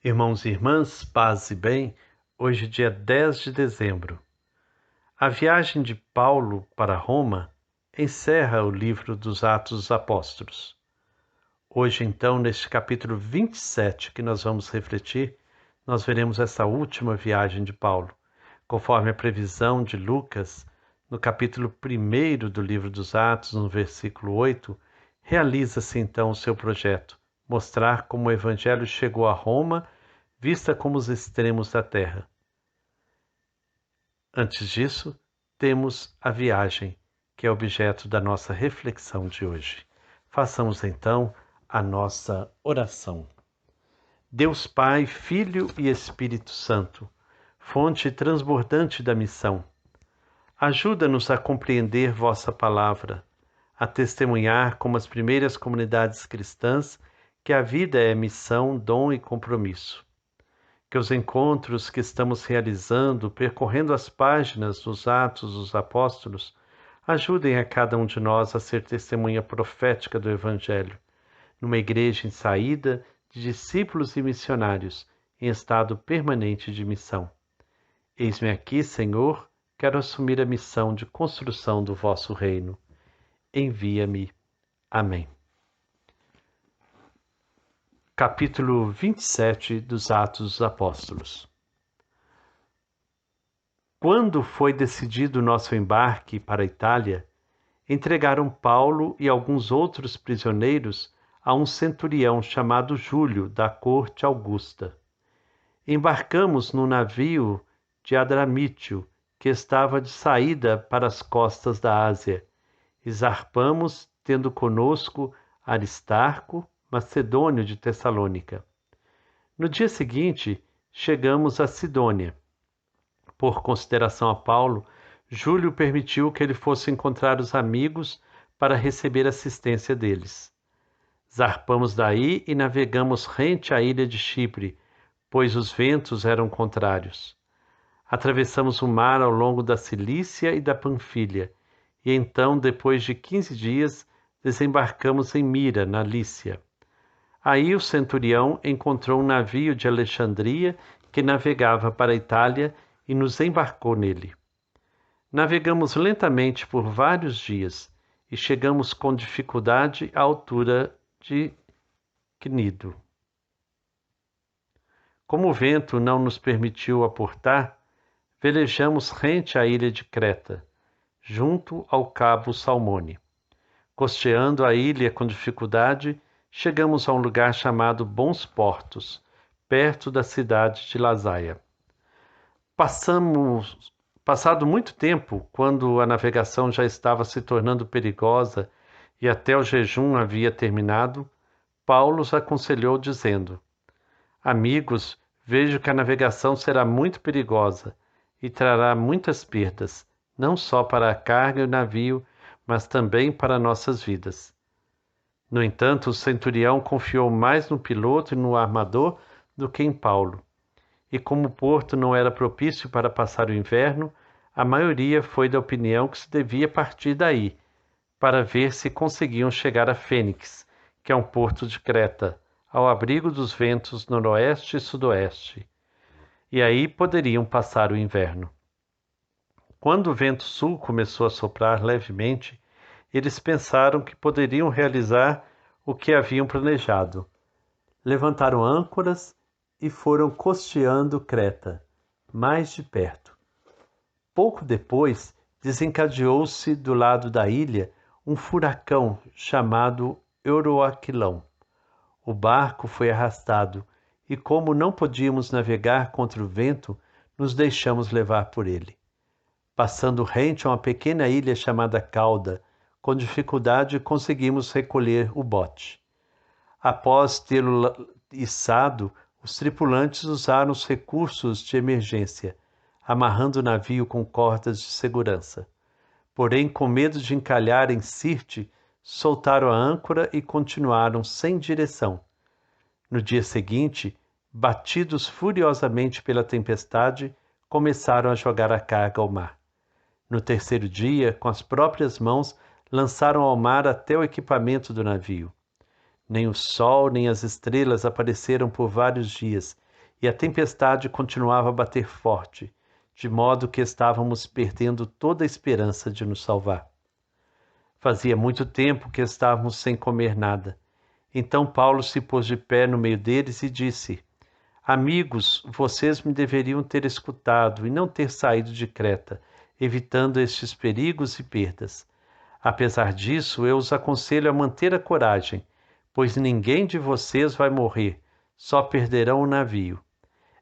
Irmãos e irmãs, paz e bem, hoje dia 10 de dezembro. A viagem de Paulo para Roma encerra o livro dos Atos dos Apóstolos. Hoje, então, neste capítulo 27 que nós vamos refletir, nós veremos essa última viagem de Paulo. Conforme a previsão de Lucas, no capítulo 1 do livro dos Atos, no versículo 8, realiza-se então o seu projeto, mostrar como o Evangelho chegou a Roma, vista como os extremos da terra. Antes disso, temos a viagem, que é objeto da nossa reflexão de hoje. Façamos então a nossa oração. Deus Pai, Filho e Espírito Santo, fonte transbordante da missão, ajuda-nos a compreender vossa palavra, a testemunhar como as primeiras comunidades cristãs que a vida é missão, dom e compromisso. Que os encontros que estamos realizando, percorrendo as páginas dos Atos dos Apóstolos, ajudem a cada um de nós a ser testemunha profética do Evangelho, numa igreja em saída de discípulos e missionários em estado permanente de missão. Eis-me aqui, Senhor, quero assumir a missão de construção do vosso reino. Envia-me. Amém. Capítulo 27 dos Atos dos Apóstolos. Quando foi decidido nosso embarque para a Itália, entregaram Paulo e alguns outros prisioneiros a um centurião chamado Júlio, da corte Augusta. Embarcamos no navio de Adramítio, que estava de saída para as costas da Ásia, e zarpamos, tendo conosco Aristarco, macedônio de Tessalônica. No dia seguinte, chegamos a Sidônia. Por consideração a Paulo, Júlio permitiu que ele fosse encontrar os amigos para receber assistência deles. Zarpamos daí e navegamos rente à ilha de Chipre, pois os ventos eram contrários. Atravessamos o mar ao longo da Cilícia e da Panfilha, e então, depois de 15 dias, desembarcamos em Mira, na Lícia. Aí o centurião encontrou um navio de Alexandria que navegava para a Itália e nos embarcou nele. Navegamos lentamente por vários dias e chegamos com dificuldade à altura de Cnido. Como o vento não nos permitiu aportar, velejamos rente à ilha de Creta, junto ao cabo Salmone. Costeando a ilha com dificuldade, chegamos a um lugar chamado Bons Portos, perto da cidade de Lazaia. Passado muito tempo, quando a navegação já estava se tornando perigosa e até o jejum havia terminado, Paulo os aconselhou dizendo: Amigos, vejo que a navegação será muito perigosa e trará muitas perdas, não só para a carga e o navio, mas também para nossas vidas. No entanto, o centurião confiou mais no piloto e no armador do que em Paulo. E como o porto não era propício para passar o inverno, a maioria foi da opinião que se devia partir daí, para ver se conseguiam chegar a Fênix, que é um porto de Creta, ao abrigo dos ventos noroeste e sudoeste, e aí poderiam passar o inverno. Quando o vento sul começou a soprar levemente, eles pensaram que poderiam realizar o que haviam planejado. Levantaram âncoras e foram costeando Creta, mais de perto. Pouco depois, desencadeou-se do lado da ilha um furacão chamado Euroaquilão. O barco foi arrastado e, como não podíamos navegar contra o vento, nos deixamos levar por ele. Passando rente a uma pequena ilha chamada Cauda, com dificuldade conseguimos recolher o bote. Após tê-lo içado, os tripulantes usaram os recursos de emergência, amarrando o navio com cordas de segurança. Porém, com medo de encalhar em Sirte, soltaram a âncora e continuaram sem direção. No dia seguinte, batidos furiosamente pela tempestade, começaram a jogar a carga ao mar. No terceiro dia, com as próprias mãos, lançaram ao mar até o equipamento do navio. Nem o sol nem as estrelas apareceram por vários dias, e a tempestade continuava a bater forte, de modo que estávamos perdendo toda a esperança de nos salvar. Fazia muito tempo que estávamos sem comer nada. Então Paulo se pôs de pé no meio deles e disse: Amigos, vocês me deveriam ter escutado e não ter saído de Creta, evitando estes perigos e perdas. Apesar disso, eu os aconselho a manter a coragem, pois ninguém de vocês vai morrer, só perderão o navio.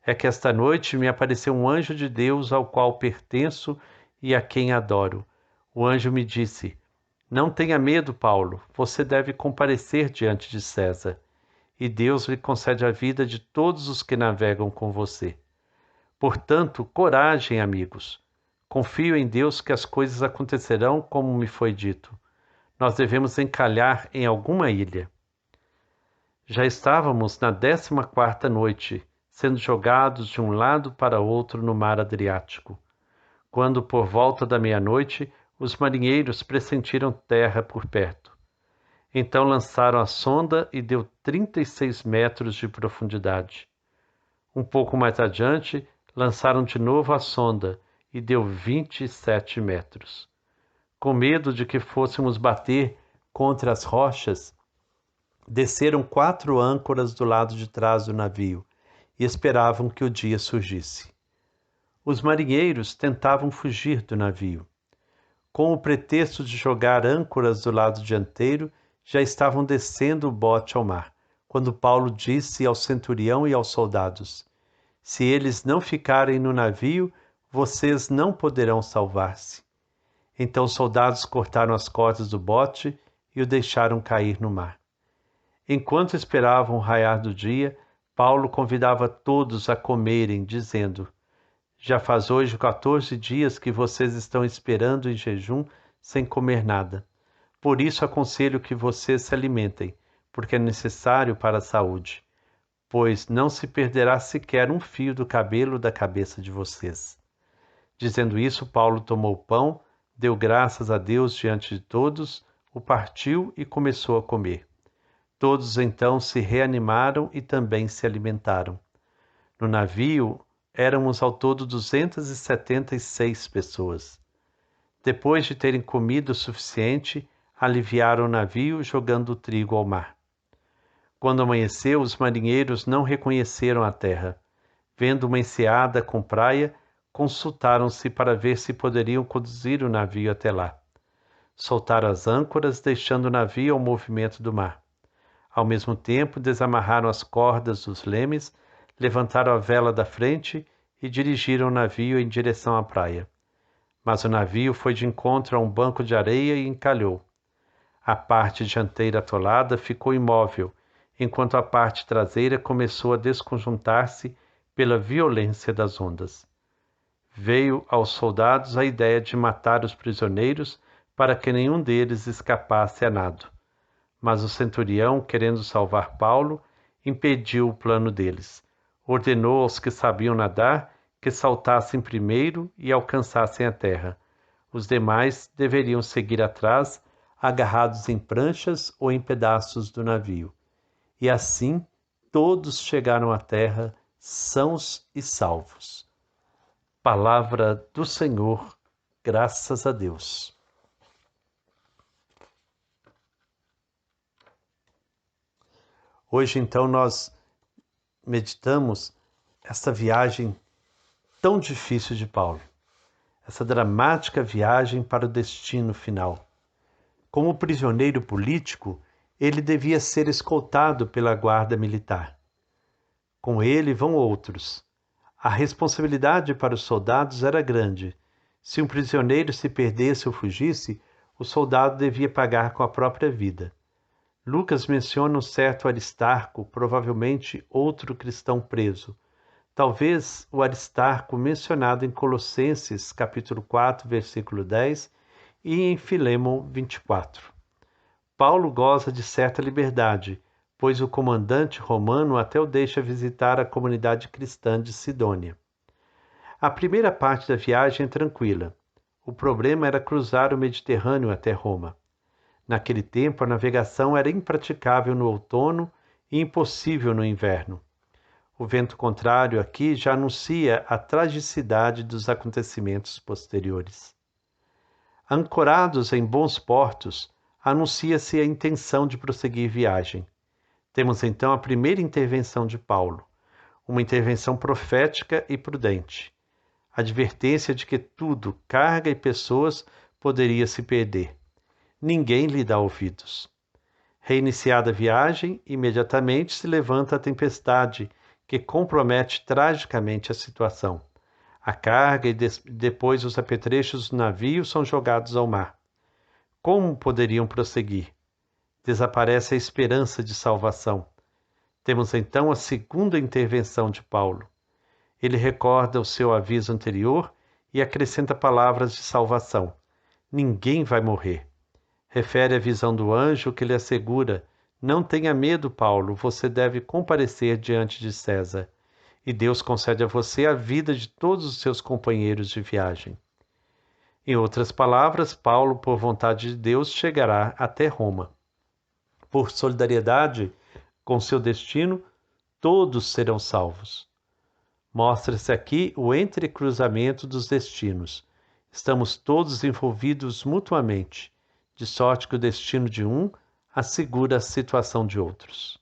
É que esta noite me apareceu um anjo de Deus ao qual pertenço e a quem adoro. O anjo me disse: Não tenha medo, Paulo, você deve comparecer diante de César, e Deus lhe concede a vida de todos os que navegam com você. Portanto, coragem, amigos. Confio em Deus que as coisas acontecerão como me foi dito. Nós devemos encalhar em alguma ilha. Já estávamos na 14ª noite, sendo jogados de um lado para outro no mar Adriático, quando, por volta da meia-noite, os marinheiros pressentiram terra por perto. Então lançaram a sonda e deu 36 metros de profundidade. Um pouco mais adiante, lançaram de novo a sonda e deu 27 metros. Com medo de que fôssemos bater contra as rochas, desceram 4 âncoras do lado de trás do navio e esperavam que o dia surgisse. Os marinheiros tentavam fugir do navio. Com o pretexto de jogar âncoras do lado dianteiro, já estavam descendo o bote ao mar, quando Paulo disse ao centurião e aos soldados: Se eles não ficarem no navio, vocês não poderão salvar-se. Então os soldados cortaram as cordas do bote e o deixaram cair no mar. Enquanto esperavam o raiar do dia, Paulo convidava todos a comerem, dizendo: Já faz hoje 14 dias que vocês estão esperando em jejum sem comer nada. Por isso aconselho que vocês se alimentem, porque é necessário para a saúde, pois não se perderá sequer um fio do cabelo da cabeça de vocês. Dizendo isso, Paulo tomou o pão, deu graças a Deus diante de todos, o partiu e começou a comer. Todos então se reanimaram e também se alimentaram. No navio éramos ao todo 276 pessoas. Depois de terem comido o suficiente, aliviaram o navio jogando o trigo ao mar. Quando amanheceu, os marinheiros não reconheceram a terra. Vendo uma enseada com praia, consultaram-se para ver se poderiam conduzir o navio até lá. Soltaram as âncoras, deixando o navio ao movimento do mar. Ao mesmo tempo, desamarraram as cordas dos lemes, levantaram a vela da frente e dirigiram o navio em direção à praia. Mas o navio foi de encontro a um banco de areia e encalhou. A parte dianteira atolada ficou imóvel, enquanto a parte traseira começou a desconjuntar-se pela violência das ondas. Veio aos soldados a ideia de matar os prisioneiros para que nenhum deles escapasse a nado. Mas o centurião, querendo salvar Paulo, impediu o plano deles. Ordenou aos que sabiam nadar que saltassem primeiro e alcançassem a terra. Os demais deveriam seguir atrás, agarrados em pranchas ou em pedaços do navio. E assim todos chegaram à terra sãos e salvos. Palavra do Senhor, graças a Deus. Hoje, então, nós meditamos essa viagem tão difícil de Paulo, essa dramática viagem para o destino final. Como prisioneiro político, ele devia ser escoltado pela guarda militar. Com ele vão outros. A responsabilidade para os soldados era grande. Se um prisioneiro se perdesse ou fugisse, o soldado devia pagar com a própria vida. Lucas menciona um certo Aristarco, provavelmente outro cristão preso. Talvez o Aristarco mencionado em Colossenses, capítulo 4, versículo 10, e em Filemon 24. Paulo goza de certa liberdade, pois o comandante romano até o deixa visitar a comunidade cristã de Sidônia. A primeira parte da viagem é tranquila. O problema era cruzar o Mediterrâneo até Roma. Naquele tempo, a navegação era impraticável no outono e impossível no inverno. O vento contrário aqui já anuncia a tragicidade dos acontecimentos posteriores. Ancorados em bons portos, anuncia-se a intenção de prosseguir viagem. Temos então a primeira intervenção de Paulo, uma intervenção profética e prudente. Advertência de que tudo, carga e pessoas, poderia se perder. Ninguém lhe dá ouvidos. Reiniciada a viagem, imediatamente se levanta a tempestade, que compromete tragicamente a situação. A carga e depois os apetrechos do navio são jogados ao mar. Como poderiam prosseguir? Desaparece a esperança de salvação. Temos então a segunda intervenção de Paulo. Ele recorda o seu aviso anterior e acrescenta palavras de salvação. Ninguém vai morrer. Refere a visão do anjo que lhe assegura: não tenha medo, Paulo, você deve comparecer diante de César. E Deus concede a você a vida de todos os seus companheiros de viagem. Em outras palavras, Paulo, por vontade de Deus, chegará até Roma. Por solidariedade com seu destino, todos serão salvos. Mostra-se aqui o entrecruzamento dos destinos. Estamos todos envolvidos mutuamente, de sorte que o destino de um assegura a situação de outros.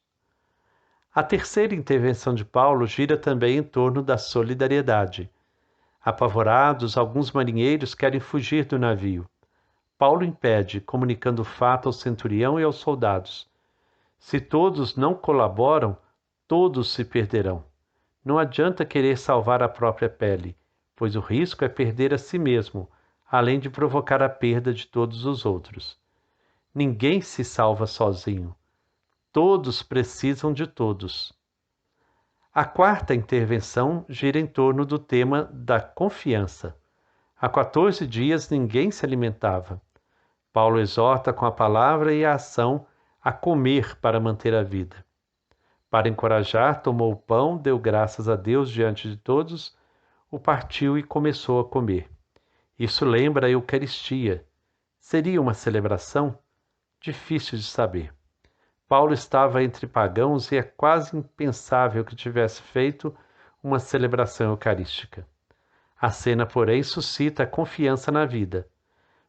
A terceira intervenção de Paulo gira também em torno da solidariedade. Apavorados, alguns marinheiros querem fugir do navio. Paulo impede, comunicando o fato ao centurião e aos soldados. Se todos não colaboram, todos se perderão. Não adianta querer salvar a própria pele, pois o risco é perder a si mesmo, além de provocar a perda de todos os outros. Ninguém se salva sozinho. Todos precisam de todos. A quarta intervenção gira em torno do tema da confiança. Há 14 dias ninguém se alimentava. Paulo exorta com a palavra e a ação a comer para manter a vida. Para encorajar, tomou o pão, deu graças a Deus diante de todos, o partiu e começou a comer. Isso lembra a Eucaristia. Seria uma celebração? Difícil de saber. Paulo estava entre pagãos e é quase impensável que tivesse feito uma celebração eucarística. A cena, porém, suscita a confiança na vida.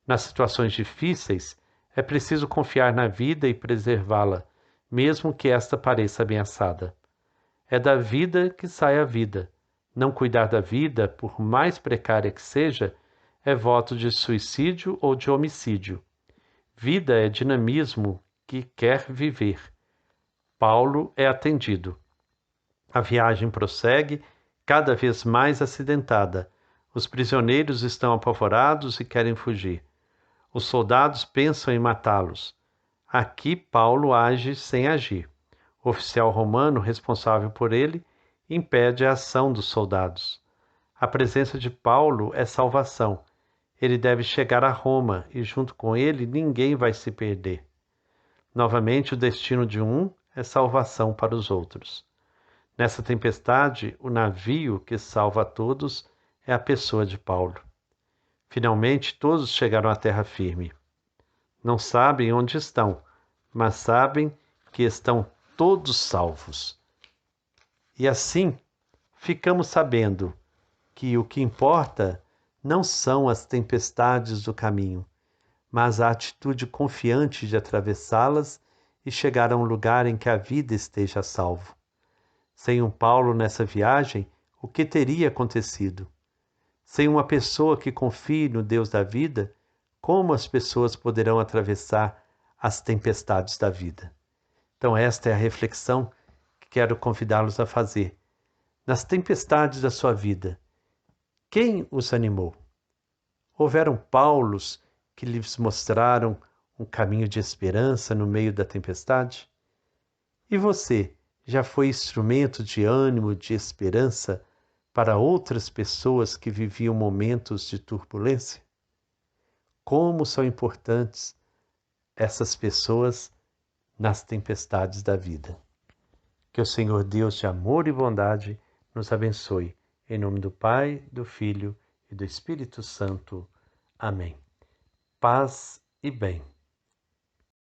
Nas situações difíceis, é preciso confiar na vida e preservá-la, mesmo que esta pareça ameaçada. É da vida que sai a vida. Não cuidar da vida, por mais precária que seja, é voto de suicídio ou de homicídio. Vida é dinamismo que quer viver. Paulo é atendido. A viagem prossegue, cada vez mais acidentada. Os prisioneiros estão apavorados e querem fugir. Os soldados pensam em matá-los. Aqui Paulo age sem agir. O oficial romano responsável por ele impede a ação dos soldados. A presença de Paulo é salvação. Ele deve chegar a Roma e junto com ele ninguém vai se perder. Novamente o destino de um é salvação para os outros. Nessa tempestade, o navio que salva a todos é a pessoa de Paulo. Finalmente todos chegaram à terra firme. Não sabem onde estão, mas sabem que estão todos salvos. E assim, ficamos sabendo que o que importa não são as tempestades do caminho, mas a atitude confiante de atravessá-las e chegar a um lugar em que a vida esteja a salvo. Sem um Paulo nessa viagem, o que teria acontecido? Sem uma pessoa que confie no Deus da vida, como as pessoas poderão atravessar as tempestades da vida? Então esta é a reflexão que quero convidá-los a fazer. Nas tempestades da sua vida, quem os animou? Houveram Paulos que lhes mostraram um caminho de esperança no meio da tempestade? E você já foi instrumento de ânimo, de esperança para outras pessoas que viviam momentos de turbulência? Como são importantes essas pessoas nas tempestades da vida. Que o Senhor Deus de amor e bondade nos abençoe. Em nome do Pai, do Filho e do Espírito Santo. Amém. Paz e bem.